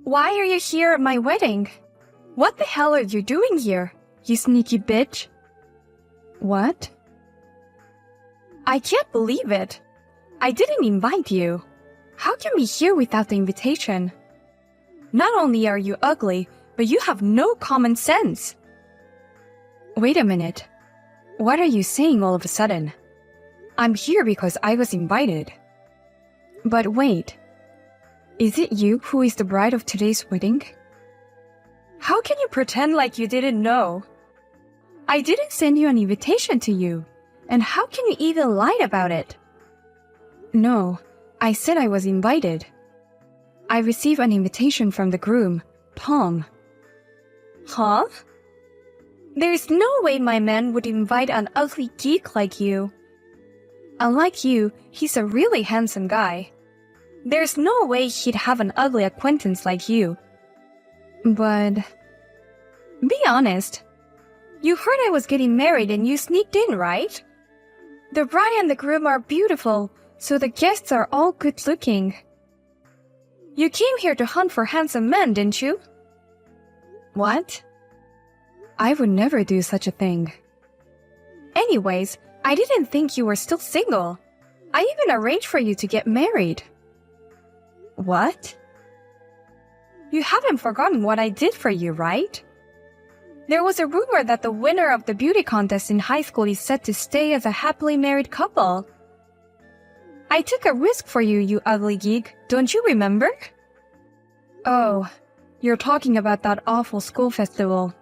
Why are you here at my wedding? What the hell are you doing here, you sneaky bitch? What? I can't believe it. I didn't invite you. How can we be here without the invitation? Not only are you ugly, but you have no common sense. Wait a minute. What are you saying all of a sudden? I'm here because I was invited. But wait. Is it you who is the bride of today's wedding? How can you pretend like you didn't know? I didn't send you an invitation to you. And how can you even lie about it? No, I said I was invited. I received an invitation from the groom, Tom. Huh? There's no way my man would invite an ugly geek like you. Unlike you, he's a really handsome guy. There's no way he'd have an ugly acquaintance like you. But... be honest. You heard I was getting married and you sneaked in, right? The bride and the groom are beautiful, so the guests are all good-looking. You came here to hunt for handsome men, didn't you? What? I would never do such a thing. Anyways, I didn't think you were still single. I even arranged for you to get married. What? You haven't forgotten what I did for you, right? There was a rumor that the winner of the beauty contest in high school is set to stay as a happily married couple. I took a risk for you, you ugly geek, don't you remember? Oh, you're talking about that awful school festival.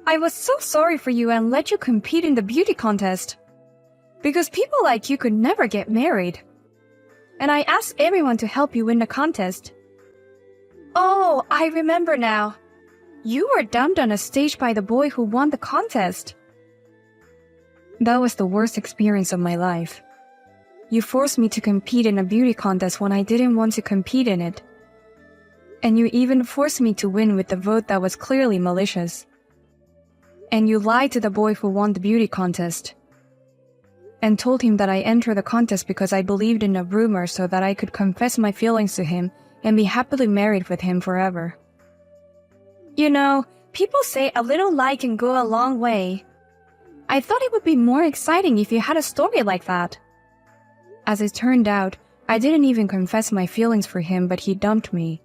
I was so sorry for you and let you compete in the beauty contest. Because people like you could never get married. And I asked everyone to help you win the contest. Oh, I remember now. You were dumped on a stage by the boy who won the contest. That was the worst experience of my life. You forced me to compete in a beauty contest when I didn't want to compete in it. And you even forced me to win with a vote that was clearly malicious. And you lied to the boy who won the beauty contest. And told him that I entered the contest because I believed in a rumor so that I could confess my feelings to him and be happily married with him forever. You know, people say a little lie can go a long way. I thought it would be more exciting if you had a story like that. As it turned out, I didn't even confess my feelings for him, but he dumped me.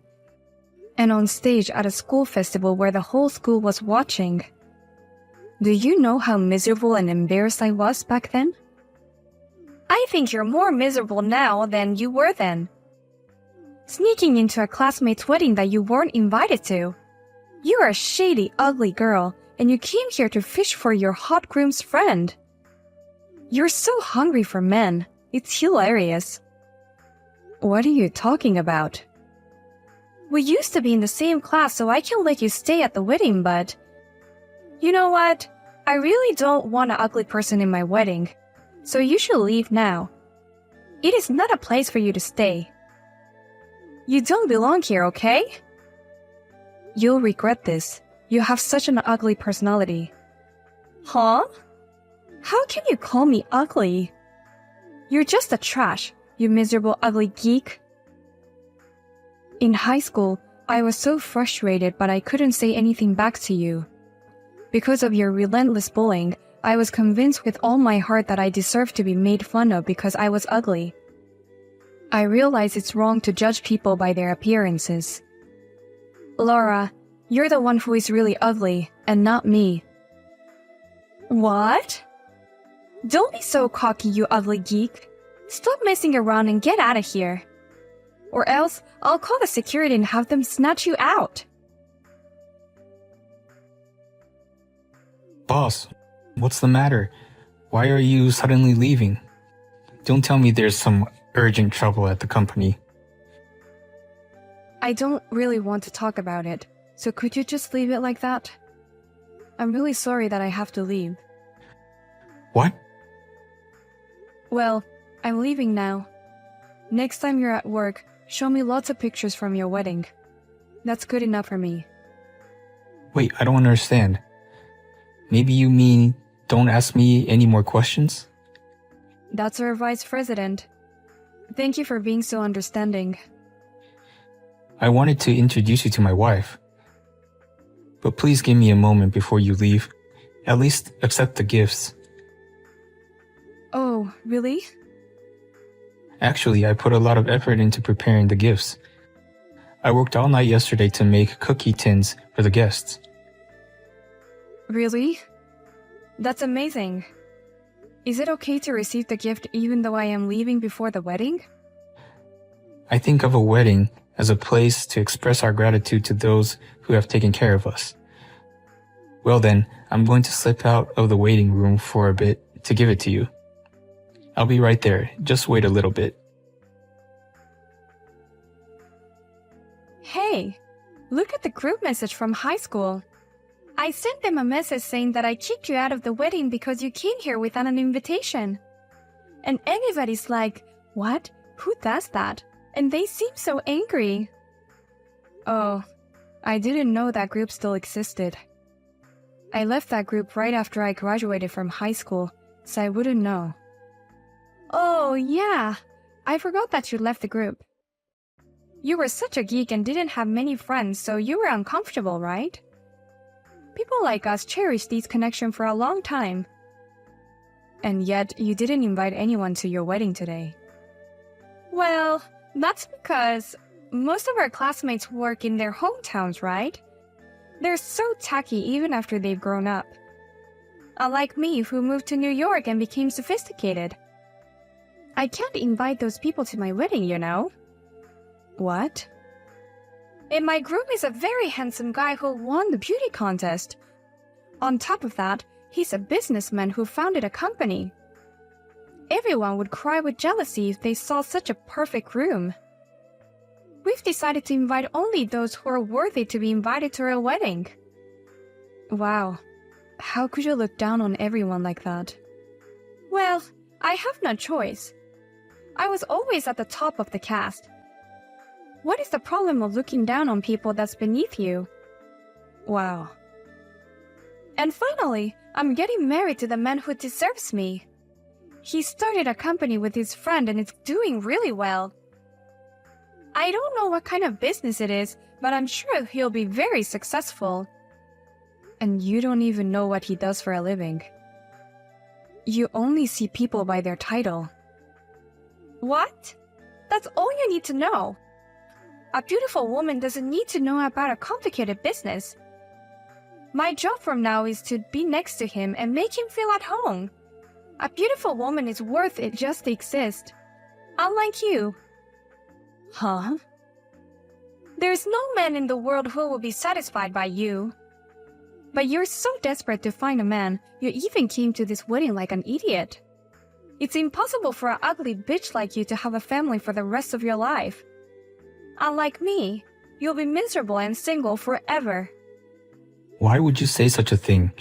And on stage at a school festival where the whole school was watching. Do you know how miserable and embarrassed I was back then? I think you're more miserable now than you were then. Sneaking into a classmate's wedding that you weren't invited to. You're a shady, ugly girl, and you came here to fish for your hot groom's friend. You're so hungry for men. It's hilarious. What are you talking about? We used to be in the same class, so I can let you stay at the wedding, but... You know what? I really don't want an ugly person in my wedding, so you should leave now. It is not a place for you to stay. You don't belong here, okay? You'll regret this. You have such an ugly personality. Huh? How can you call me ugly? You're just a trash, you miserable ugly geek. In high school, I was so frustrated, but I couldn't say anything back to you. Because of your relentless bullying, I was convinced with all my heart that I deserved to be made fun of because I was ugly. I realize it's wrong to judge people by their appearances. Laura, you're the one who is really ugly, and not me. What? Don't be so cocky, you ugly geek. Stop messing around and get out of here. Or else, I'll call the security and have them snatch you out. Boss, what's the matter? Why are you suddenly leaving? Don't tell me there's some urgent trouble at the company. I don't really want to talk about it, so could you just leave it like that? I'm really sorry that I have to leave. What? Well, I'm leaving now. Next time you're at work, show me lots of pictures from your wedding. That's good enough for me. Wait, I don't understand. Maybe you mean don't ask me any more questions? That's our vice president. Thank you for being so understanding. I wanted to introduce you to my wife. But please give me a moment before you leave. At least accept the gifts. Oh, really? Actually, I put a lot of effort into preparing the gifts. I worked all night yesterday to make cookie tins for the guests. Really? That's amazing. Is it okay to receive the gift even though I am leaving before the wedding? I think of a wedding as a place to express our gratitude to those who have taken care of us. Well then, I'm going to slip out of the waiting room for a bit to give it to you. I'll be right there. Just wait a little bit. Hey, look at the group message from high school. I sent them a message saying that I kicked you out of the wedding because you came here without an invitation. And everybody's like, what? Who does that? And they seem so angry. Oh, I didn't know that group still existed. I left that group right after I graduated from high school, so I wouldn't know. Oh, yeah. I forgot that you left the group. You were such a geek and didn't have many friends, so you were uncomfortable, right? People like us cherish these connections for a long time. And yet, you didn't invite anyone to your wedding today. Well, that's because most of our classmates work in their hometowns, right? They're so tacky even after they've grown up. Unlike me, who moved to New York and became sophisticated. I can't invite those people to my wedding, you know? What? In my group is a very handsome guy who won the beauty contest. On top of that, he's a businessman who founded a company. Everyone would cry with jealousy if they saw such a perfect groom. We've decided to invite only those who are worthy to be invited to our wedding. Wow, how could you look down on everyone like that? Well, I have no choice. I was always at the top of the cast. What is the problem of looking down on people that's beneath you? Wow. And finally, I'm getting married to the man who deserves me. He started a company with his friend and it's doing really well. I don't know what kind of business it is, but I'm sure he'll be very successful. And you don't even know what he does for a living. You only see people by their title. What? That's all you need to know. A beautiful woman doesn't need to know about a complicated business. My job from now is to be next to him and make him feel at home. A beautiful woman is worth it just to exist. Unlike you. Huh? There's no man in the world who will be satisfied by you. But you're so desperate to find a man, you even came to this wedding like an idiot. It's impossible for an ugly bitch like you to have a family for the rest of your life. Unlike me, you'll be miserable and single forever. Why would you say such a thing?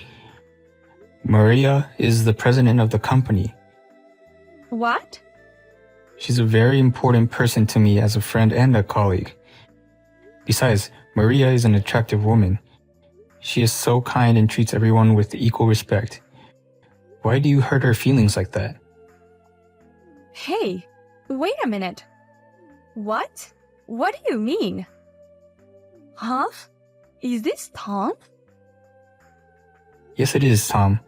Maria is the president of the company. What? She's a very important person to me as a friend and a colleague. Besides, Maria is an attractive woman. She is so kind and treats everyone with equal respect. Why do you hurt her feelings like that? Hey, wait a minute. What? What do you mean? Huh? Is this Tom? Yes, it is, Tom.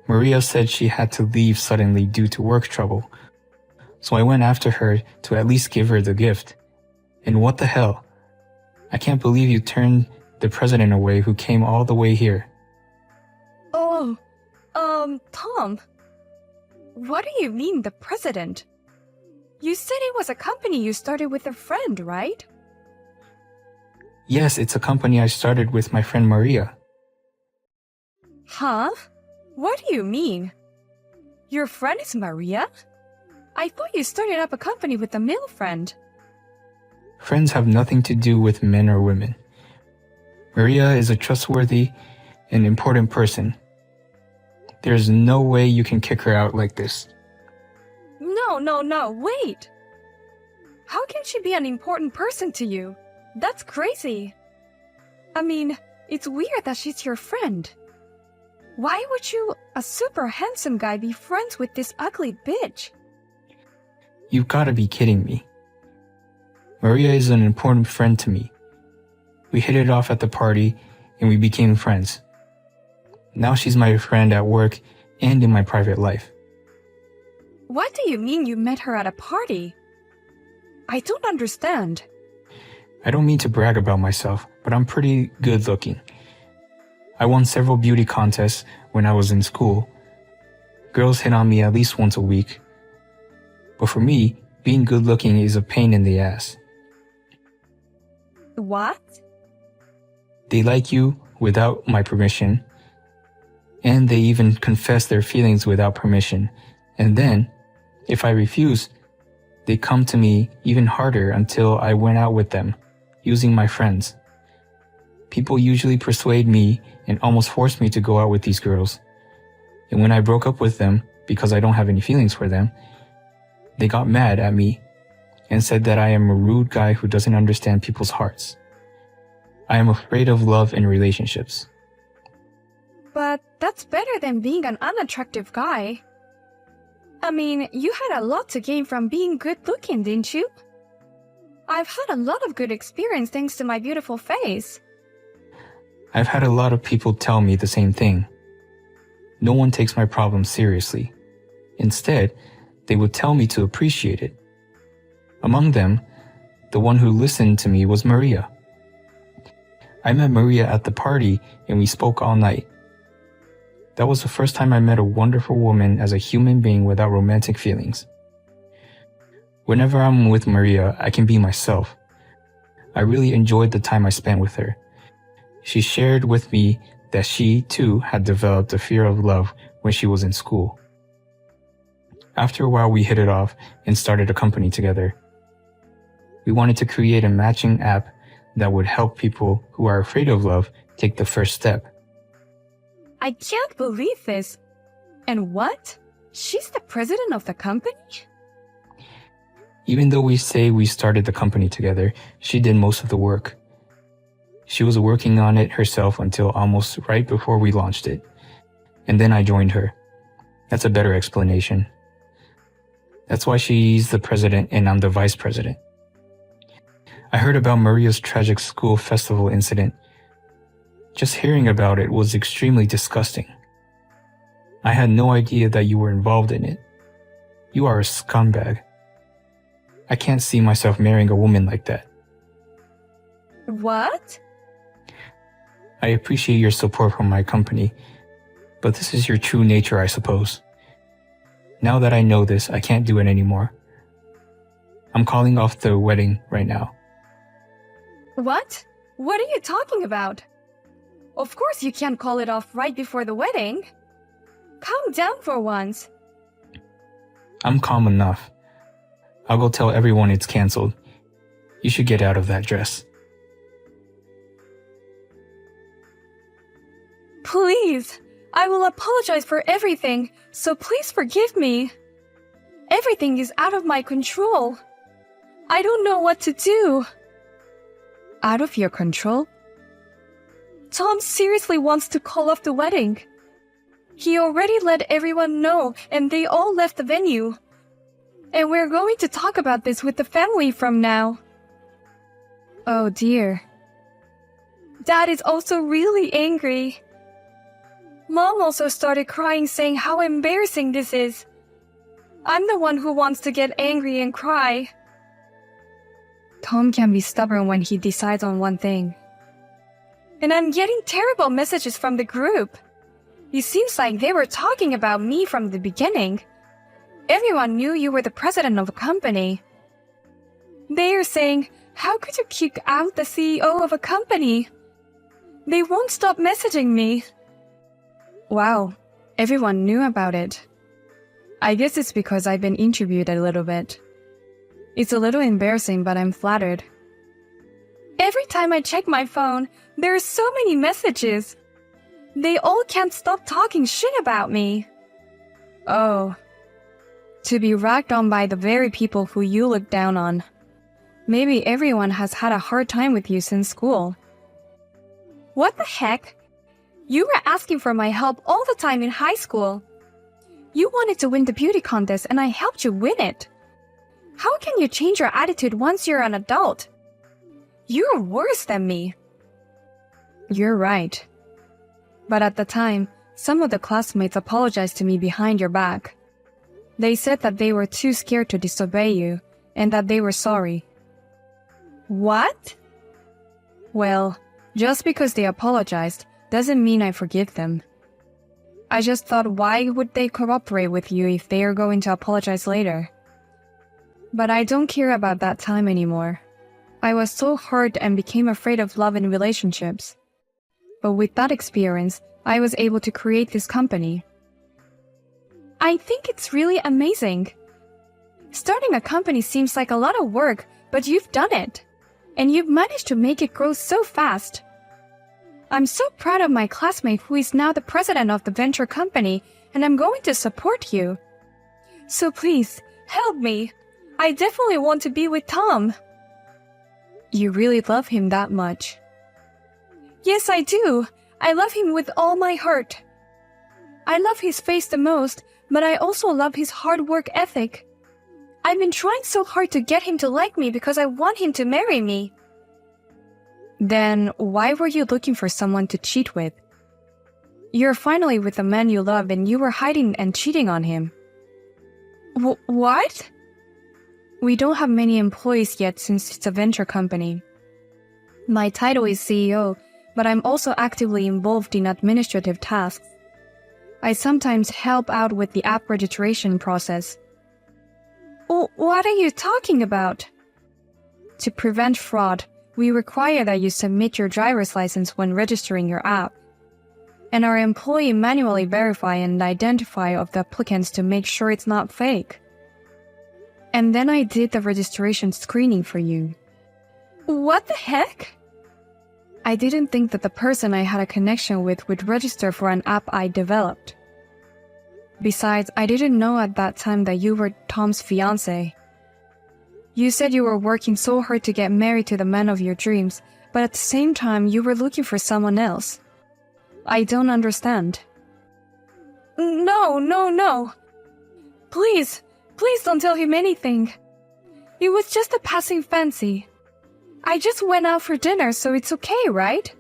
Maria said she had to leave suddenly due to work trouble. So I went after her to at least give her the gift. And what the hell? I can't believe you turned the president away who came all the way here. Oh, Tom. What do you mean, the president? You said it was a company you started with a friend, right? Yes, it's a company I started with my friend Maria. Huh? What do you mean? Your friend is Maria? I thought you started up a company with a male friend. Friends have nothing to do with men or women. Maria is a trustworthy and important person. There's no way you can kick her out like this. No, wait! How can she be an important person to you? That's crazy. I mean, it's weird that she's your friend. Why would you, a super handsome guy, be friends with this ugly bitch? You've gotta be kidding me. Maria is an important friend to me. We hit it off at the party and we became friends. Now she's my friend at work and in my private life. What do you mean you met her at a party? I don't understand. I don't mean to brag about myself, but I'm pretty good looking. I won several beauty contests when I was in school. Girls hit on me at least once a week. But for me, being good looking is a pain in the ass. What? They like you without my permission, and they even confess their feelings without permission. And then, if I refuse, they come to me even harder until I went out with them, using my friends. People usually persuade me and almost force me to go out with these girls. And when I broke up with them, because I don't have any feelings for them, they got mad at me and said that I am a rude guy who doesn't understand people's hearts. I am afraid of love and relationships. But that's better than being an unattractive guy. I mean, you had a lot to gain from being good looking, didn't you? I've had a lot of good experience thanks to my beautiful face. I've had a lot of people tell me the same thing. No one takes my problems seriously. Instead, they would tell me to appreciate it. Among them, the one who listened to me was Maria. I met Maria at the party and we spoke all night. That was the first time I met a wonderful woman as a human being without romantic feelings. Whenever I'm with Maria, I can be myself. I really enjoyed the time I spent with her. She shared with me that she, too, had developed a fear of love when she was in school. After a while, we hit it off and started a company together. We wanted to create a matching app that would help people who are afraid of love take the first step. I can't believe this. And what? She's the president of the company? Even though we say we started the company together, she did most of the work. She was working on it herself until almost right before we launched it. And then I joined her. That's a better explanation. That's why she's the president and I'm the vice president. I heard about Maria's tragic school festival incident. Just hearing about it was extremely disgusting. I had no idea that you were involved in it. You are a scumbag. I can't see myself marrying a woman like that. What? I appreciate your support from my company, but this is your true nature, I suppose. Now that I know this, I can't do it anymore. I'm calling off the wedding right now. What? What are you talking about? Of course you can't call it off right before the wedding. Calm down for once. I'm calm enough. I'll go tell everyone it's canceled. You should get out of that dress. Please, I will apologize for everything, so please forgive me. Everything is out of my control. I don't know what to do. Out of your control? Tom seriously wants to call off the wedding. He already let everyone know and they all left the venue. And we're going to talk about this with the family from now. Oh dear. Dad is also really angry. Mom also started crying saying how embarrassing this is. I'm the one who wants to get angry and cry. Tom can be stubborn when he decides on one thing. And I'm getting terrible messages from the group. It seems like they were talking about me from the beginning. Everyone knew you were the president of a company. They are saying, how could you kick out the CEO of a company? They won't stop messaging me. Wow, everyone knew about it. I guess it's because I've been interviewed a little bit. It's a little embarrassing, but I'm flattered. Every time I check my phone, there are so many messages. They all can't stop talking shit about me. Oh. To be ragged on by the very people who you look down on. Maybe everyone has had a hard time with you since school. What the heck? You were asking for my help all the time in high school. You wanted to win the beauty contest and I helped you win it. How can you change your attitude once you're an adult? You're worse than me. You're right. But at the time, some of the classmates apologized to me behind your back. They said that they were too scared to disobey you, and that they were sorry. What? Well, just because they apologized doesn't mean I forgive them. I just thought, why would they cooperate with you if they are going to apologize later? But I don't care about that time anymore. I was so hurt and became afraid of love and relationships. But with that experience, I was able to create this company. I think it's really amazing. Starting a company seems like a lot of work, but you've done it. And you've managed to make it grow so fast. I'm so proud of my classmate who is now the president of the venture company, and I'm going to support you. So please, help me. I definitely want to be with Tom. You really love him that much? Yes, I do. I love him with all my heart. I love his face the most, but I also love his hard work ethic. I've been trying so hard to get him to like me because I want him to marry me. Then why were you looking for someone to cheat with? You're finally with the man you love and you were hiding and cheating on him. What? We don't have many employees yet since it's a venture company. My title is CEO, but I'm also actively involved in administrative tasks. I sometimes help out with the app registration process. What are you talking about? To prevent fraud, we require that you submit your driver's license when registering your app. And our employee manually verify and identify of the applicants to make sure it's not fake. And then I did the registration screening for you. What the heck? I didn't think that the person I had a connection with would register for an app I developed. Besides, I didn't know at that time that you were Tom's fiancé. You said you were working so hard to get married to the man of your dreams, but at the same time you were looking for someone else. I don't understand. No. Please don't tell him anything. It was just a passing fancy. I just went out for dinner, so it's okay, right?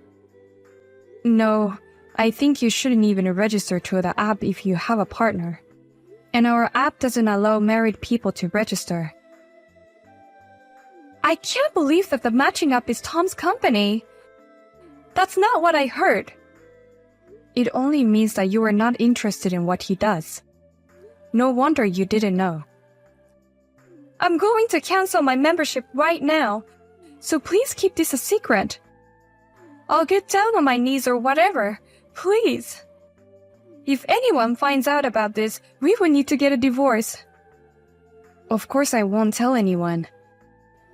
No, I think you shouldn't even register to the app if you have a partner. And our app doesn't allow married people to register. I can't believe that the matching app is Tom's company. That's not what I heard. It only means that you are not interested in what he does. No wonder you didn't know. I'm going to cancel my membership right now, so please keep this a secret. I'll get down on my knees or whatever, please. If anyone finds out about this, we will need to get a divorce. Of course I won't tell anyone.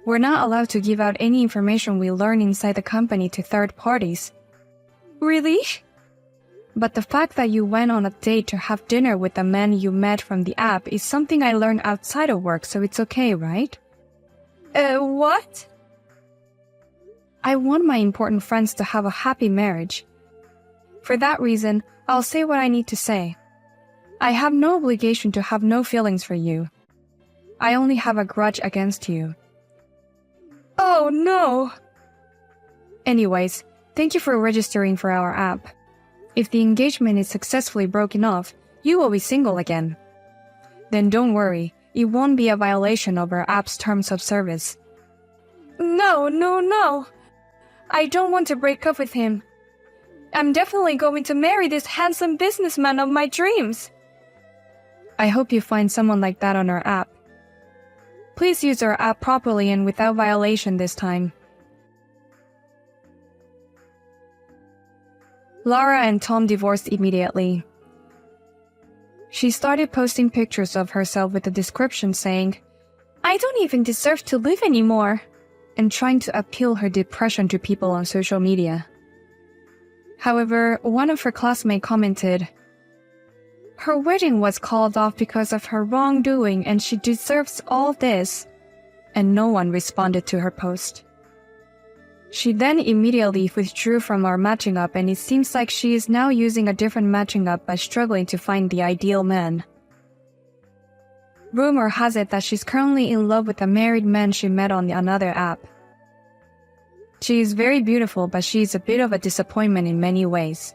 We're not allowed to give out any information we learn inside the company to third parties. Really? But the fact that you went on a date to have dinner with the man you met from the app is something I learned outside of work, so it's okay, right? What? I want my important friends to have a happy marriage. For that reason, I'll say what I need to say. I have no obligation to have no feelings for you. I only have a grudge against you. Oh no! Anyways, thank you for registering for our app. If the engagement is successfully broken off, you will be single again. Then don't worry, it won't be a violation of our app's terms of service. No. I don't want to break up with him. I'm definitely going to marry this handsome businessman of my dreams. I hope you find someone like that on our app. Please use our app properly and without violation this time. Lara and Tom divorced immediately. She started posting pictures of herself with a description saying, "I don't even deserve to live anymore," and trying to appeal her depression to people on social media. However, one of her classmates commented, "Her wedding was called off because of her wrongdoing and she deserves all this," and no one responded to her post. She then immediately withdrew from our matching app, and it seems like she is now using a different matching app by struggling to find the ideal man. Rumor has it that she's currently in love with a married man she met on another app. She is very beautiful, but she is a bit of a disappointment in many ways.